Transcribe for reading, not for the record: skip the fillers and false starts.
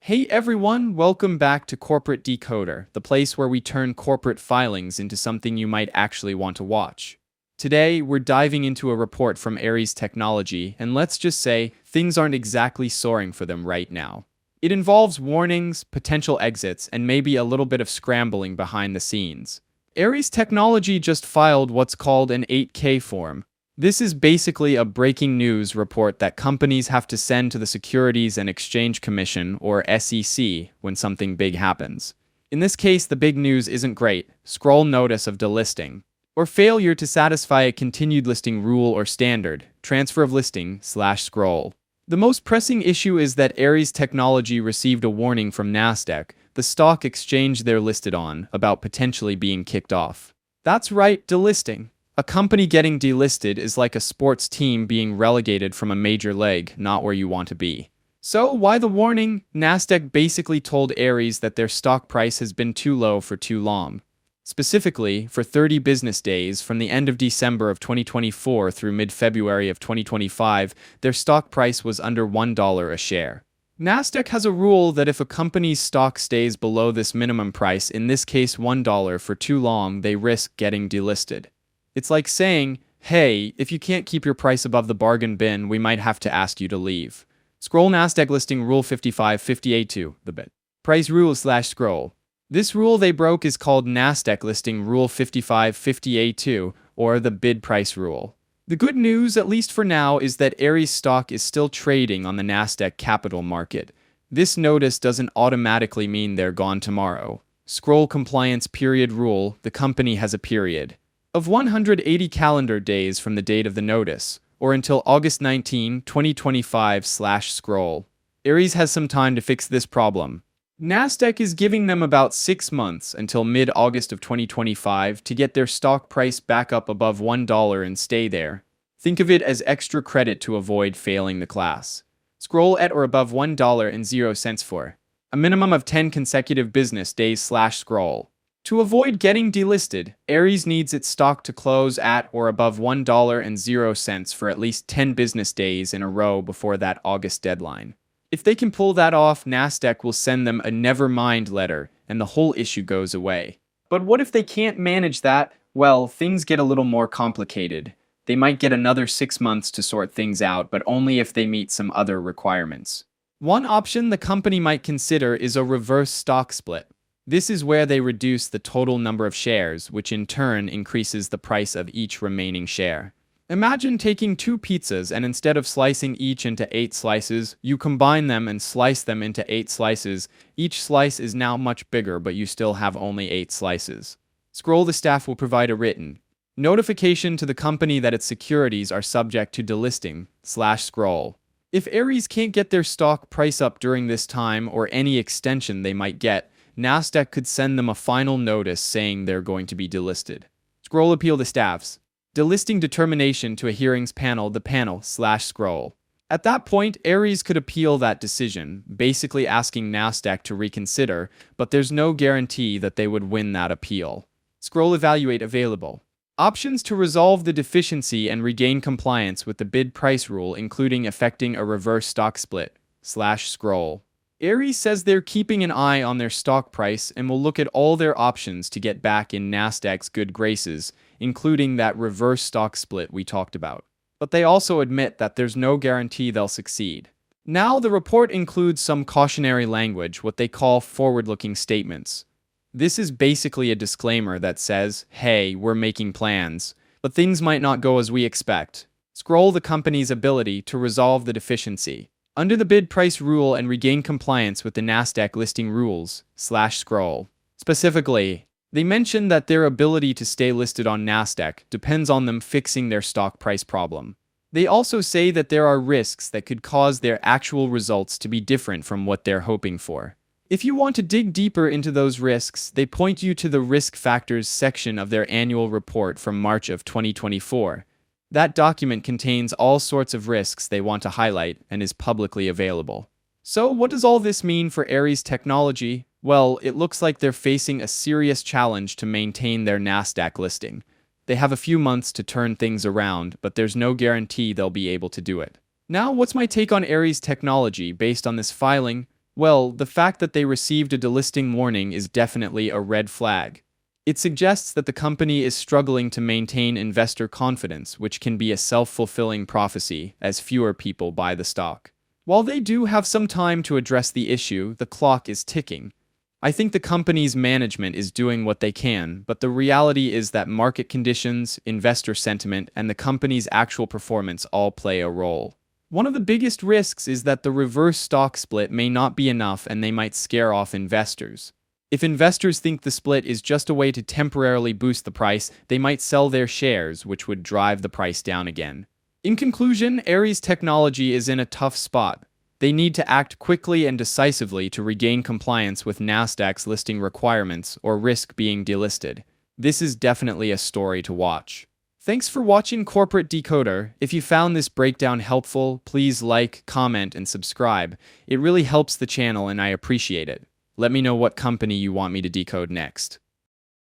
Hey everyone, welcome back to Corporate Decoder, the place where we turn corporate filings into something you might actually want to watch. Today, we're diving into a report from Aeries Technology, and let's just say things aren't exactly soaring for them right now. It involves warnings, potential exits, and maybe a little bit of scrambling behind the scenes. Aeries Technology just filed what's called an 8K form. This is basically a breaking news report that companies have to send to the Securities and Exchange Commission, or SEC, when something big happens. In this case, the big news isn't great: scroll notice of delisting, or failure to satisfy a continued listing rule or standard, transfer of listing/scroll. The most pressing issue is that Aeries Technology received a warning from Nasdaq, the stock exchange they're listed on, about potentially being kicked off. That's right, delisting. A company getting delisted is like a sports team being relegated from a major league, not where you want to be. So, why the warning? Nasdaq basically told Aeries that their stock price has been too low for too long. Specifically, for 30 business days from the end of December of 2024 through mid-February of 2025, their stock price was under $1 a share. Nasdaq has a rule that if a company's stock stays below this minimum price, in this case $1, for too long, they risk getting delisted. It's like saying, hey, if you can't keep your price above the bargain bin, we might have to ask you to leave. Scroll Nasdaq listing rule 5558.2, the bid price rule/scroll. This rule they broke is called Nasdaq listing rule 5558.2, or the bid price rule. The good news, at least for now, is that Aeries stock is still trading on the Nasdaq capital market. This notice doesn't automatically mean they're gone tomorrow. Scroll compliance period rule, the company has a period of 180 calendar days from the date of the notice, or until August 19, 2025/scroll. Aeries has some time to fix this problem. Nasdaq is giving them about 6 months until mid-August of 2025 to get their stock price back up above $1 and stay there. Think of it as extra credit to avoid failing the class. Scroll at or above $1.00 for a minimum of 10 consecutive business days/scroll. To avoid getting delisted, Aeries needs its stock to close at or above $1.00 for at least 10 business days in a row before that August deadline. If they can pull that off, Nasdaq will send them a never mind letter, and the whole issue goes away. But what if they can't manage that? Well, things get a little more complicated. They might get another 6 months to sort things out, but only if they meet some other requirements. One option the company might consider is a reverse stock split. This is where they reduce the total number of shares, which in turn increases the price of each remaining share. Imagine taking 2 pizzas and instead of slicing each into 8 slices, you combine them and slice them into 8 slices. Each slice is now much bigger, but you still have only 8 slices. Scroll the staff will provide a written notification to the company that its securities are subject to delisting/scroll. If Aeries can't get their stock price up during this time or any extension they might get, Nasdaq could send them a final notice saying they're going to be delisted. Scroll appeal the staff's delisting determination to a hearings panel, the panel/scroll. At that point, Aeries could appeal that decision, basically asking Nasdaq to reconsider, but there's no guarantee that they would win that appeal. Scroll evaluate available options to resolve the deficiency and regain compliance with the bid price rule, including effecting a reverse stock split/scroll. Aeries says they're keeping an eye on their stock price and will look at all their options to get back in Nasdaq's good graces, including that reverse stock split we talked about. But they also admit that there's no guarantee they'll succeed. Now, the report includes some cautionary language, what they call forward-looking statements. This is basically a disclaimer that says, hey, we're making plans, but things might not go as we expect. Scroll the company's ability to resolve the deficiency under the bid price rule and regain compliance with the Nasdaq listing rules/scroll. Specifically, they mention that their ability to stay listed on Nasdaq depends on them fixing their stock price problem. They also say that there are risks that could cause their actual results to be different from what they're hoping for. If you want to dig deeper into those risks, they point you to the risk factors section of their annual report from March of 2024. That document contains all sorts of risks they want to highlight and is publicly available. So, what does all this mean for Aeries Technology? Well, it looks like they're facing a serious challenge to maintain their Nasdaq listing. They have a few months to turn things around, but there's no guarantee they'll be able to do it. Now, what's my take on Aeries Technology based on this filing? Well, the fact that they received a delisting warning is definitely a red flag. It suggests that the company is struggling to maintain investor confidence, which can be a self-fulfilling prophecy as fewer people buy the stock. While they do have some time to address the issue, the clock is ticking. I think the company's management is doing what they can, but the reality is that market conditions, investor sentiment, and the company's actual performance all play a role. One of the biggest risks is that the reverse stock split may not be enough and they might scare off investors. If investors think the split is just a way to temporarily boost the price, they might sell their shares, which would drive the price down again. In conclusion, Aeries Technology is in a tough spot. They need to act quickly and decisively to regain compliance with Nasdaq's listing requirements or risk being delisted. This is definitely a story to watch. Thanks for watching Corporate Decoder. If you found this breakdown helpful, please like, comment, and subscribe. It really helps the channel and I appreciate it. Let me know what company you want me to decode next.